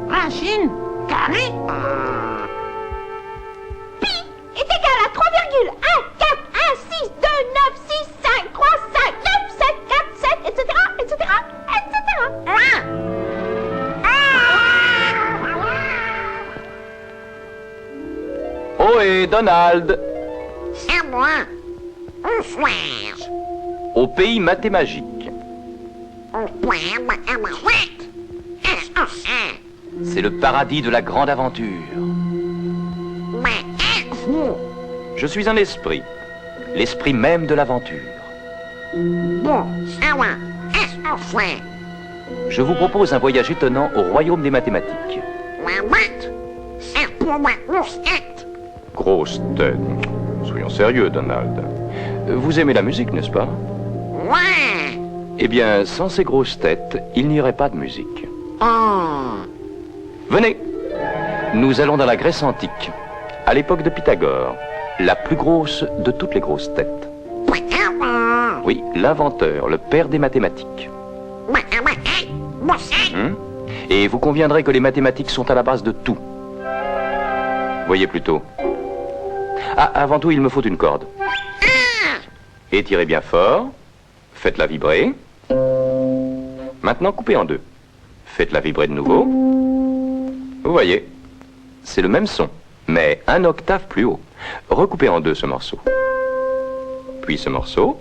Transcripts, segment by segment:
Racine carrée. Pi est égal à 3,1, 4, 1, 6, 2, 9, 6, 5, 3, 5, 9, 7, 4, 7, etc., etc., etc. Ohé, Donald! C'est moi. Où suis-je? Au pays mathémagique. Au point mathématique. Qu'est-ce que c'est? C'est le paradis de la grande aventure. Mais êtes-vous? Je suis un esprit. L'esprit même de l'aventure. Bon, ça va. Qu'est-ce que c'est? Je vous propose un voyage étonnant au royaume des mathématiques. La boîte? C'est pour ma grosse tête. Grosse tête. Soyons sérieux, Donald. Vous aimez la musique, n'est-ce pas? Ouais. Eh bien, sans ces grosses têtes, il n'y aurait pas de musique. Oh. Venez. Nous allons dans la Grèce antique, à l'époque de Pythagore, la plus grosse de toutes les grosses têtes. Pythagore. Oui, l'inventeur, le père des mathématiques. Mathématiques? Moi, c'est... Et vous conviendrez que les mathématiques sont à la base de tout. Voyez plutôt. Ah, avant tout, il me faut une corde. Étirez bien fort. Faites-la vibrer. Maintenant, coupez en deux. Faites-la vibrer de nouveau. Vous voyez, c'est le même son, mais un octave plus haut. Recoupez en deux ce morceau. Puis ce morceau.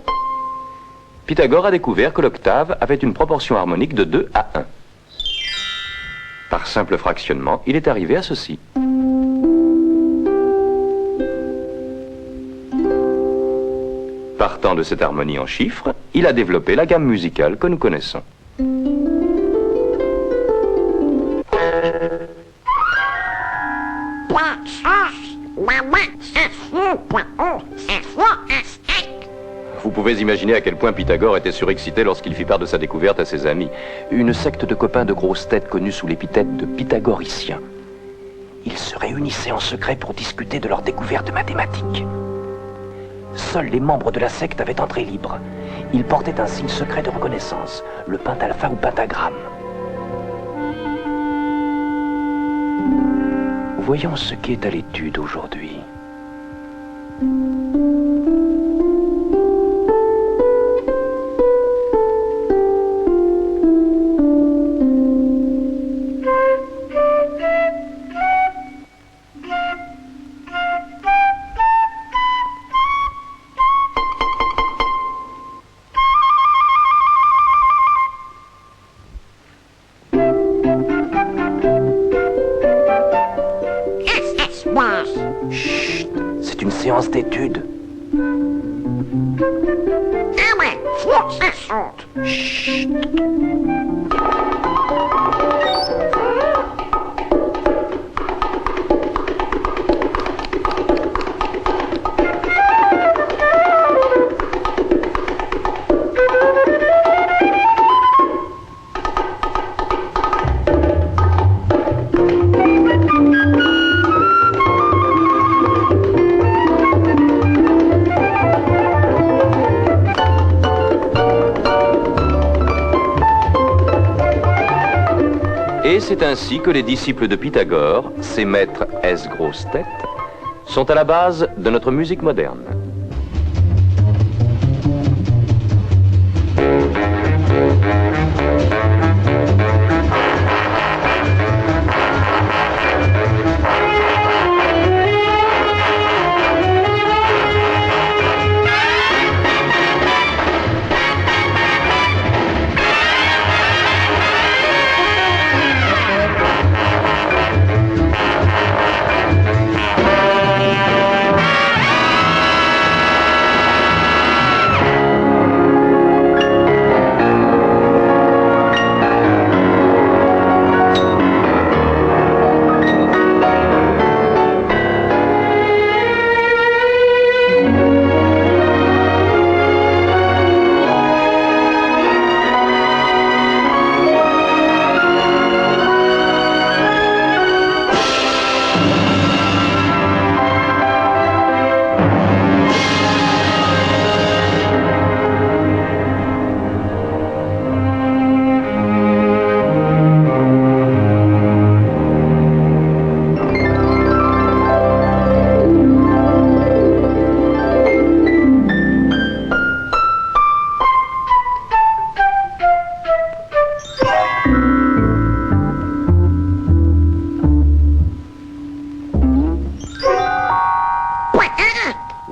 Pythagore a découvert que l'octave avait une proportion harmonique de 2 à 1. Par simple fractionnement, il est arrivé à ceci. Partant de cette harmonie en chiffres, il a développé la gamme musicale que nous connaissons. Vous pouvez imaginer à quel point Pythagore était surexcité lorsqu'il fit part de sa découverte à ses amis. Une secte de copains de grosses têtes connue sous l'épithète de pythagoriciens. Ils se réunissaient en secret pour discuter de leur découverte mathématique. Seuls les membres de la secte avaient entrée libre. Ils portaient un signe secret de reconnaissance, le pentalpha ou pentagramme. Voyons ce qui est à l'étude aujourd'hui. Chut, c'est une séance d'études. Ah ouais, faut que ça saute. Chut. Et c'est ainsi que les disciples de Pythagore, ces maîtres S grosses têtes, sont à la base de notre musique moderne.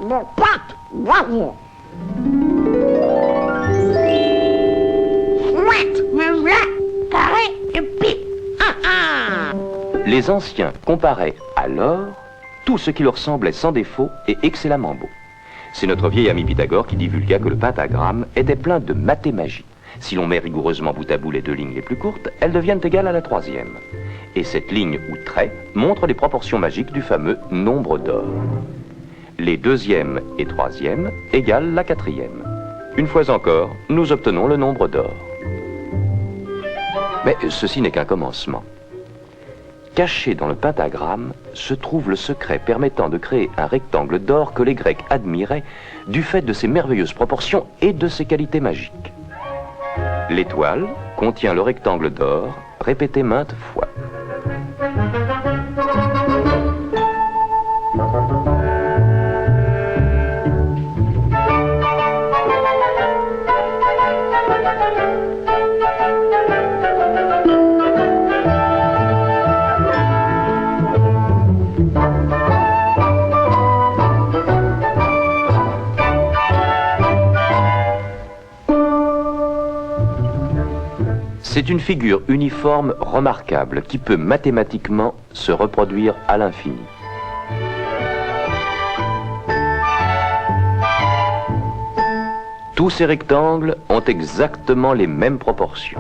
mon pote, bravo. Chouette, mais là, carré et puis, Les anciens comparaient alors tout ce qui leur semblait sans défaut et excellemment beau. C'est notre vieil ami Pythagore qui divulgua que le pentagramme était plein de mathémagie. Si l'on met rigoureusement bout à bout les deux lignes les plus courtes, elles deviennent égales à la troisième. Et cette ligne ou trait montre les proportions magiques du fameux nombre d'or. Les deuxième et troisième égalent la quatrième. Une fois encore, nous obtenons le nombre d'or. Mais ceci n'est qu'un commencement. Caché dans le pentagramme se trouve le secret permettant de créer un rectangle d'or que les Grecs admiraient du fait de ses merveilleuses proportions et de ses qualités magiques. L'étoile contient le rectangle d'or répété maintes fois. C'est une figure uniforme remarquable qui peut mathématiquement se reproduire à l'infini. Tous ces rectangles ont exactement les mêmes proportions.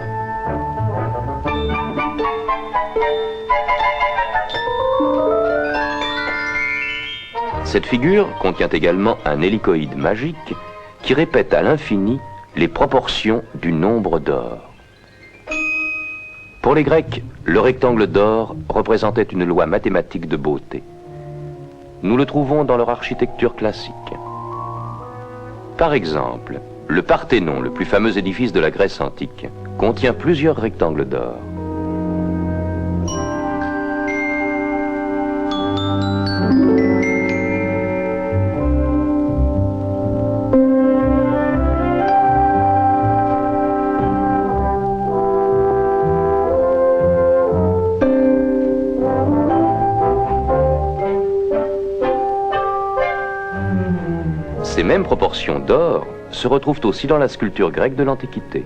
Cette figure contient également un hélicoïde magique qui répète à l'infini les proportions du nombre d'or. Pour les Grecs, le rectangle d'or représentait une loi mathématique de beauté. Nous le trouvons dans leur architecture classique. Par exemple, le Parthénon, le plus fameux édifice de la Grèce antique, contient plusieurs rectangles d'or. Ces mêmes proportions d'or se retrouvent aussi dans la sculpture grecque de l'Antiquité.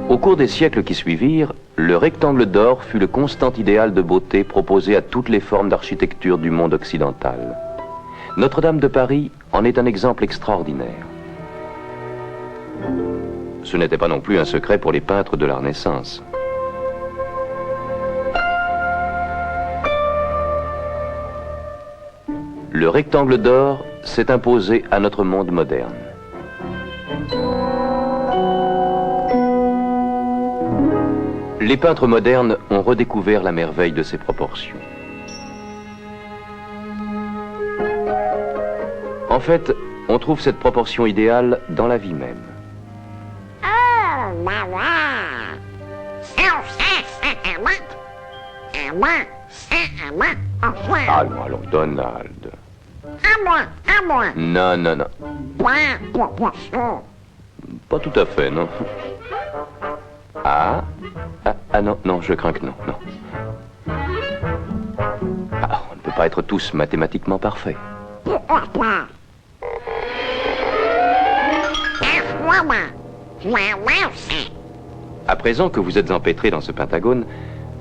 Au cours des siècles qui suivirent, le rectangle d'or fut le constant idéal de beauté proposé à toutes les formes d'architecture du monde occidental. Notre-Dame de Paris en est un exemple extraordinaire. Ce n'était pas non plus un secret pour les peintres de la Renaissance. Le rectangle d'or s'est imposé à notre monde moderne. Les peintres modernes ont redécouvert la merveille de ses proportions. En fait, on trouve cette proportion idéale dans la vie même. oh là là. À moi, enfin. Allons, Donald. À moi. Non. Point, proportion. Pas tout à fait, non. Ah, non, je crains que non. Ah, on ne peut pas être tous mathématiquement parfaits. Pourquoi pas? À présent que vous êtes empêtrés dans ce pentagone,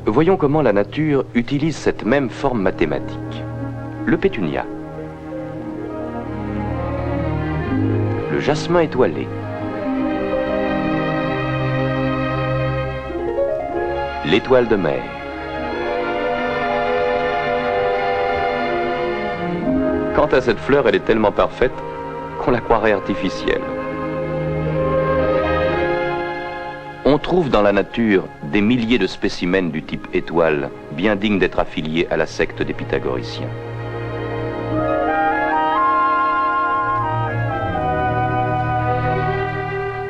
voyons comment la nature utilise cette même forme mathématique. Le pétunia. Le jasmin étoilé. L'étoile de mer. Quant à cette fleur, elle est tellement parfaite qu'on la croirait artificielle. On trouve dans la nature des milliers de spécimens du type étoile, bien dignes d'être affiliés à la secte des pythagoriciens.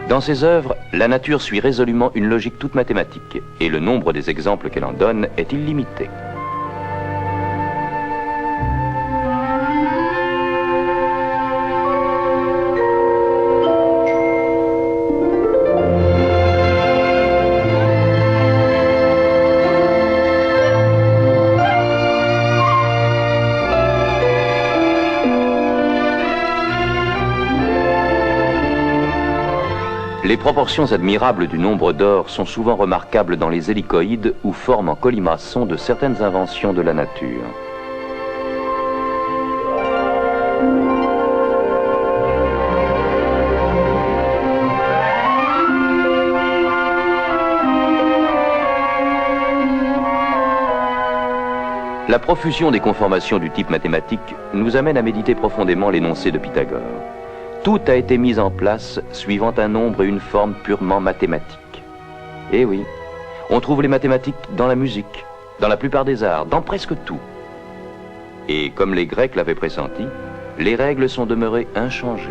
Dans ses œuvres, la nature suit résolument une logique toute mathématique, et le nombre des exemples qu'elle en donne est illimité. Les proportions admirables du nombre d'or sont souvent remarquables dans les hélicoïdes ou formes en colimaçon de certaines inventions de la nature. La profusion des conformations du type mathématique nous amène à méditer profondément l'énoncé de Pythagore. Tout a été mis en place suivant un nombre et une forme purement mathématiques. Eh oui, on trouve les mathématiques dans la musique, dans la plupart des arts, dans presque tout. Et comme les Grecs l'avaient pressenti, les règles sont demeurées inchangées.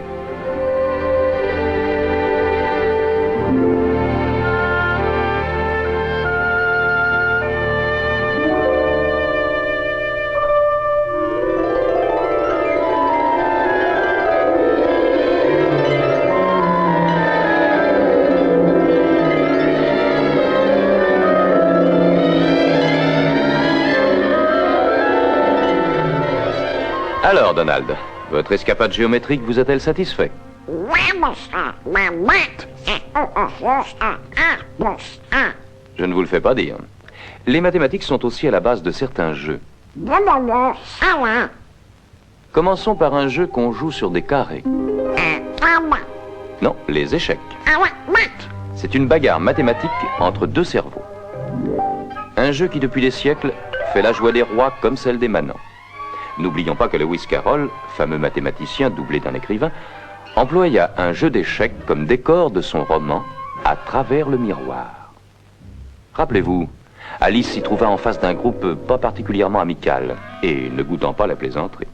Alors, Donald, votre escapade géométrique vous a-t-elle satisfait? Je ne vous le fais pas dire. Les mathématiques sont aussi à la base de certains jeux. Commençons par un jeu qu'on joue sur des carrés. Non, les échecs. C'est une bagarre mathématique entre deux cerveaux. Un jeu qui, depuis des siècles, fait la joie des rois comme celle des manants. N'oublions pas que Lewis Carroll, fameux mathématicien doublé d'un écrivain, employa un jeu d'échecs comme décor de son roman À travers le miroir. Rappelez-vous, Alice s'y trouva en face d'un groupe pas particulièrement amical et ne goûtant pas la plaisanterie.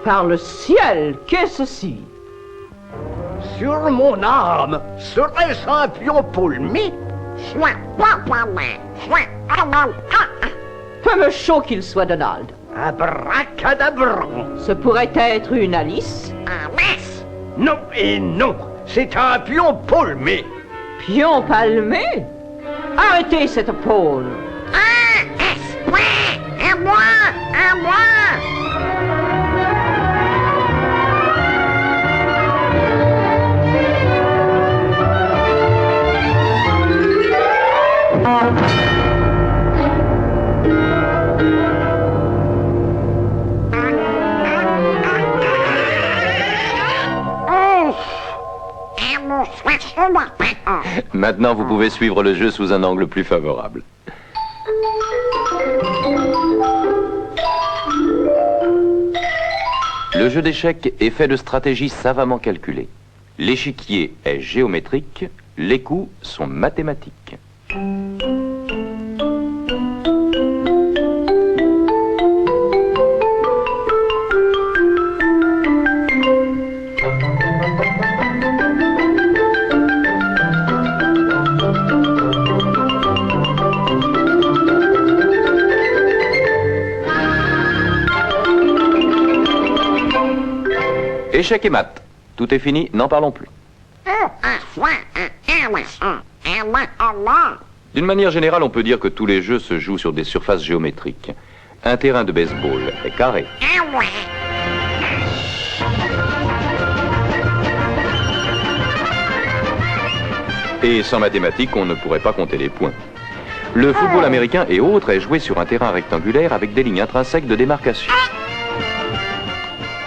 Par le ciel, qu'est-ce ci? Sur mon âme, serait-ce un pion poulmi? Peu me chaud qu'il soit, Donald. Abracadabran. Ce pourrait être une Alice. Non et non, c'est un pion poulmi. Pion palmé? Arrêtez cette pôle. À moi! À moi! Maintenant, vous pouvez suivre le jeu sous un angle plus favorable. Le jeu d'échecs est fait de stratégies savamment calculées. L'échiquier est géométrique, les coups sont mathématiques. Échec et mat. Tout est fini, n'en parlons plus. D'une manière générale, on peut dire que tous les jeux se jouent sur des surfaces géométriques. Un terrain de baseball est carré. Et sans mathématiques, on ne pourrait pas compter les points. Le football américain et autres est joué sur un terrain rectangulaire avec des lignes intrinsèques de démarcation.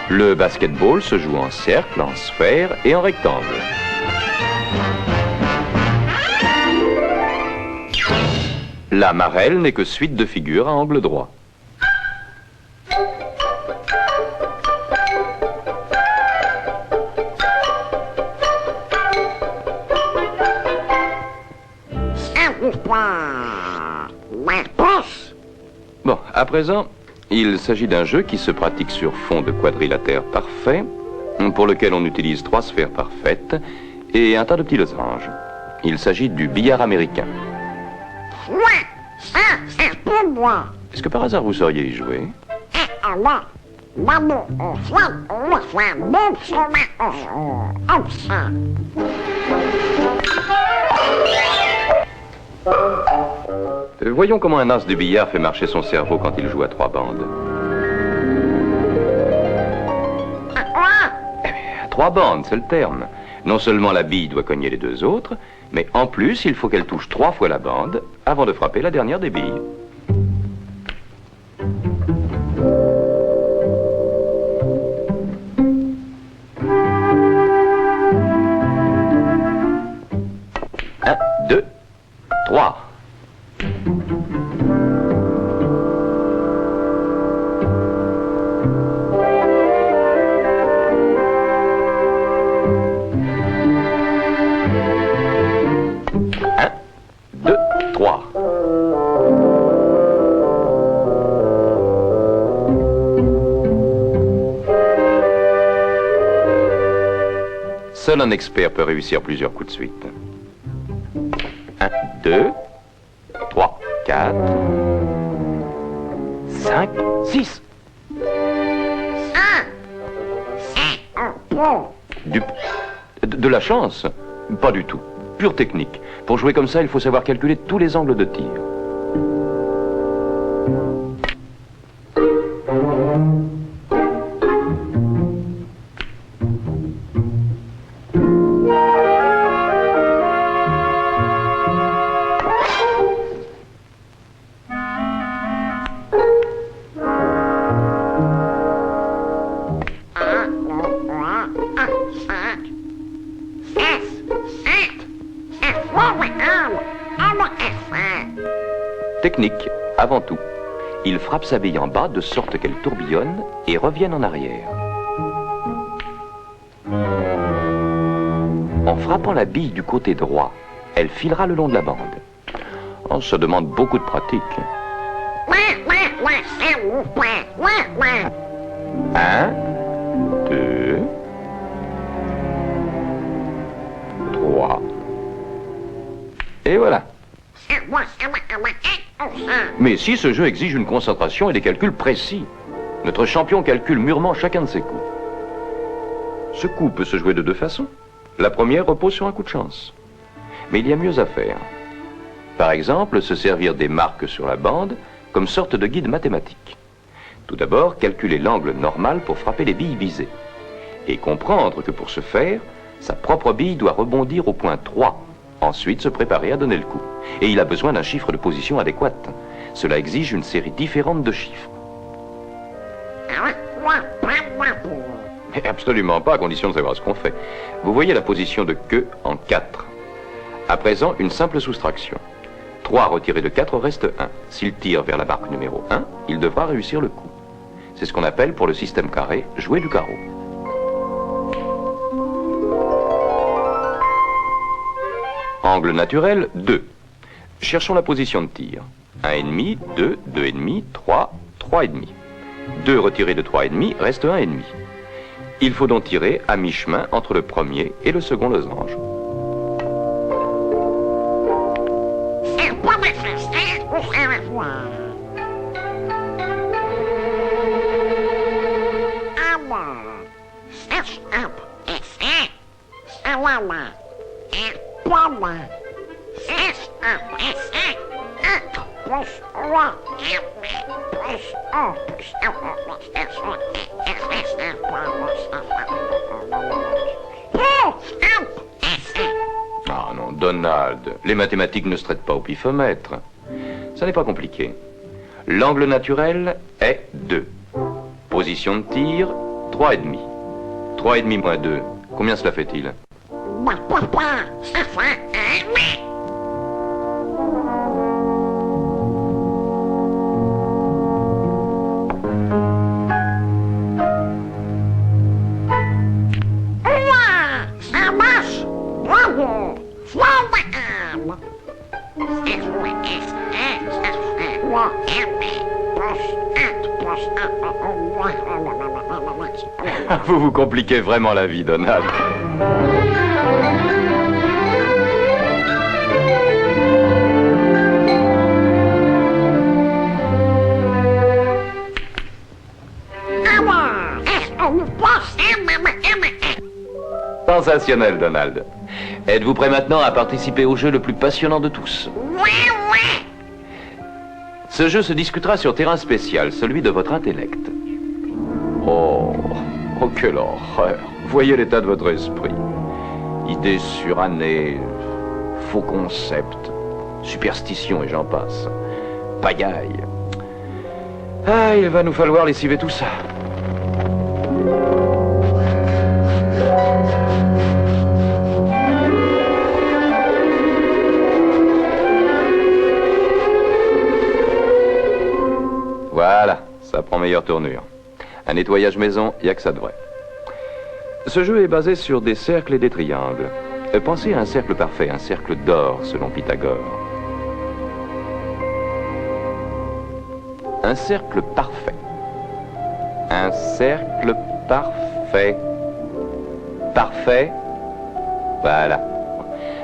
Le basketball se joue en cercle, en sphère et en rectangle. La marelle n'est que suite de figures à angle droit. Bon, à présent, il s'agit d'un jeu qui se pratique sur fond de quadrilatère parfait, pour lequel on utilise 3 sphères parfaites et un tas de petits losanges. Il s'agit du billard américain. Est-ce que par hasard vous sauriez y jouer? Voyons comment un as de billard fait marcher son cerveau quand il joue à 3 bandes. Eh bien, 3 bandes, c'est le terme. Non seulement la bille doit cogner les deux autres, mais en plus, il faut qu'elle touche 3 fois la bande avant de frapper la dernière des billes. Un, 2, 3. Seul un expert peut réussir plusieurs coups de suite. 1, 2, 3, 4, 5, 6. De la chance? Pas du tout. Pure technique. Pour jouer comme ça, il faut savoir calculer tous les angles de tir. Technique, avant tout. Il frappe sa bille en bas de sorte qu'elle tourbillonne et revienne en arrière. En frappant la bille du côté droit, elle filera le long de la bande. Oh, ça demande beaucoup de pratique. 1, 2, 3. Et voilà. Mais si ce jeu exige une concentration et des calculs précis, notre champion calcule mûrement chacun de ses coups. Ce coup peut se jouer de deux façons. La première repose sur un coup de chance. Mais il y a mieux à faire. Par exemple, se servir des marques sur la bande comme sorte de guide mathématique. Tout d'abord, calculer l'angle normal pour frapper les billes visées. Et comprendre que pour ce faire, sa propre bille doit rebondir au point 3. Ensuite, se préparer à donner le coup. Et il a besoin d'un chiffre de position adéquat. Cela exige une série différente de chiffres. Absolument pas, à condition de savoir ce qu'on fait. Vous voyez la position de queue en 4. À présent, une simple soustraction. 3 retiré de 4 reste 1. S'il tire vers la marque numéro 1, il devra réussir le coup. C'est ce qu'on appelle, pour le système carré, jouer du carreau. Angle naturel, 2. Cherchons la position de tir. 1,5, 2, 2,5, 3, 3,5. 2 retiré de 3,5 reste 1,5. Il faut donc tirer à mi-chemin entre le premier et le second losange. Ah non, Donald, les mathématiques ne se traitent pas au pifomètre. Ça n'est pas compliqué. L'angle naturel est 2. Position de tir, 3,5. 3,5 moins 2, combien cela fait-il? Vous vous compliquez vraiment la vie, Donald. Sensationnel, Donald. Êtes-vous prêt maintenant à participer au jeu le plus passionnant de tous? Ce jeu se discutera sur terrain spécial, celui de votre intellect. Oh, quelle horreur. Voyez l'état de votre esprit. Idées surannées, faux concepts, superstitions et j'en passe. Pagaille. Ah, il va nous falloir lessiver tout ça. Voilà, ça prend meilleure tournure. Un nettoyage maison, il n'y a que ça de vrai. Ce jeu est basé sur des cercles et des triangles. Pensez à un cercle parfait, un cercle d'or, selon Pythagore. Un cercle parfait. Un cercle parfait. Parfait. Voilà.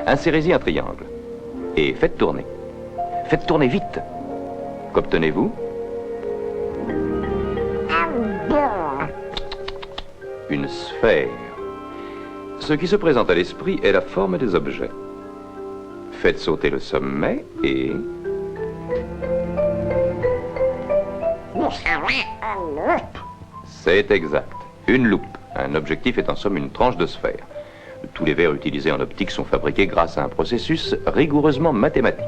Insérez-y un triangle. Et faites tourner. Faites tourner vite. Qu'obtenez-vous? Une sphère. Ce qui se présente à l'esprit est la forme des objets. Faites sauter le sommet et... C'est exact. Une loupe. Un objectif est en somme une tranche de sphère. Tous les verres utilisés en optique sont fabriqués grâce à un processus rigoureusement mathématique.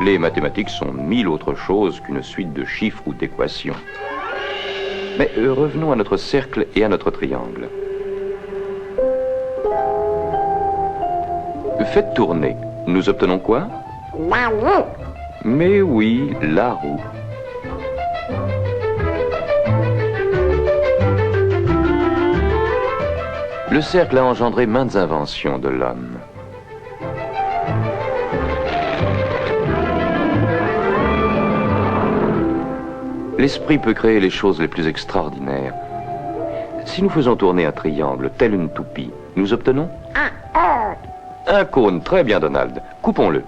Les mathématiques sont mille autres choses qu'une suite de chiffres ou d'équations. Mais revenons à notre cercle et à notre triangle. Faites tourner. Nous obtenons quoi? La roue. Mais oui, la roue. Le cercle a engendré maintes inventions de l'homme. L'esprit peut créer les choses les plus extraordinaires. Si nous faisons tourner un triangle, tel une toupie, nous obtenons un cône. Très bien, Donald. Coupons-le.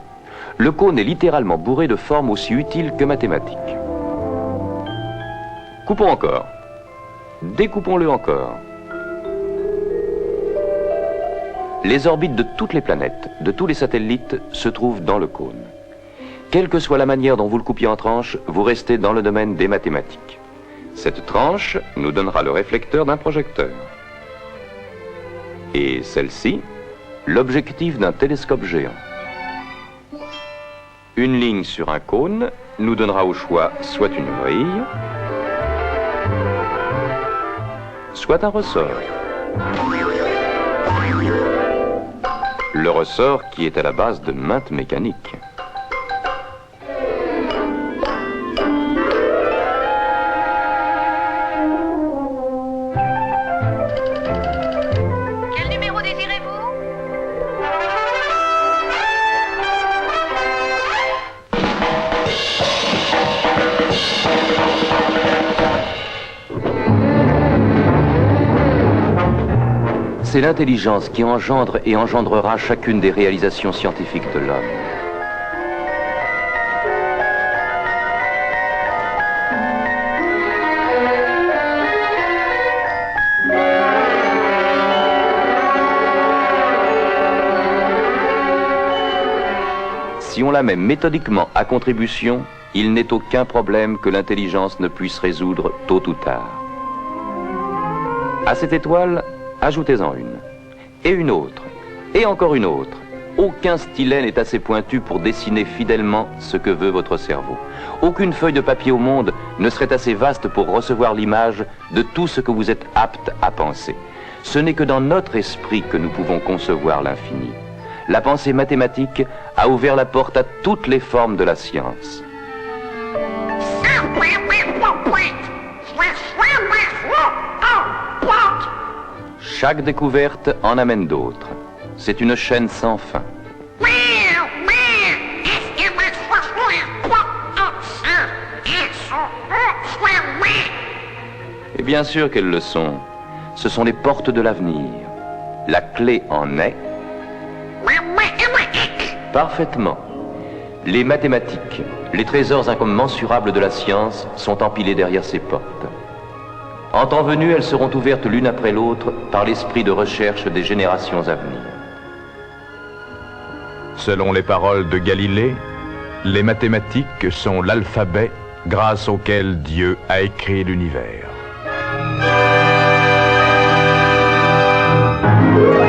Le cône est littéralement bourré de formes aussi utiles que mathématiques. Coupons encore. Découpons-le encore. Les orbites de toutes les planètes, de tous les satellites, se trouvent dans le cône. Quelle que soit la manière dont vous le coupiez en tranches, vous restez dans le domaine des mathématiques. Cette tranche nous donnera le réflecteur d'un projecteur. Et celle-ci, l'objectif d'un télescope géant. Une ligne sur un cône nous donnera au choix soit une vrille, soit un ressort. Le ressort qui est à la base de maintes mécaniques. Quel numéro désirez-vous? C'est l'intelligence qui engendre et engendrera chacune des réalisations scientifiques de l'homme. Si on la met méthodiquement à contribution, il n'est aucun problème que l'intelligence ne puisse résoudre tôt ou tard. À cette étoile, ajoutez-en une, et une autre, et encore une autre. Aucun stylet n'est assez pointu pour dessiner fidèlement ce que veut votre cerveau. Aucune feuille de papier au monde ne serait assez vaste pour recevoir l'image de tout ce que vous êtes apte à penser. Ce n'est que dans notre esprit que nous pouvons concevoir l'infini. La pensée mathématique a ouvert la porte à toutes les formes de la science. Chaque découverte en amène d'autres. C'est une chaîne sans fin. Et bien sûr qu'elles le sont. Ce sont les portes de l'avenir. La clé en est... Parfaitement. Les mathématiques, les trésors incommensurables de la science sont empilés derrière ces portes. En temps venu, elles seront ouvertes l'une après l'autre par l'esprit de recherche des générations à venir. Selon les paroles de Galilée, les mathématiques sont l'alphabet grâce auquel Dieu a écrit l'univers. Voilà.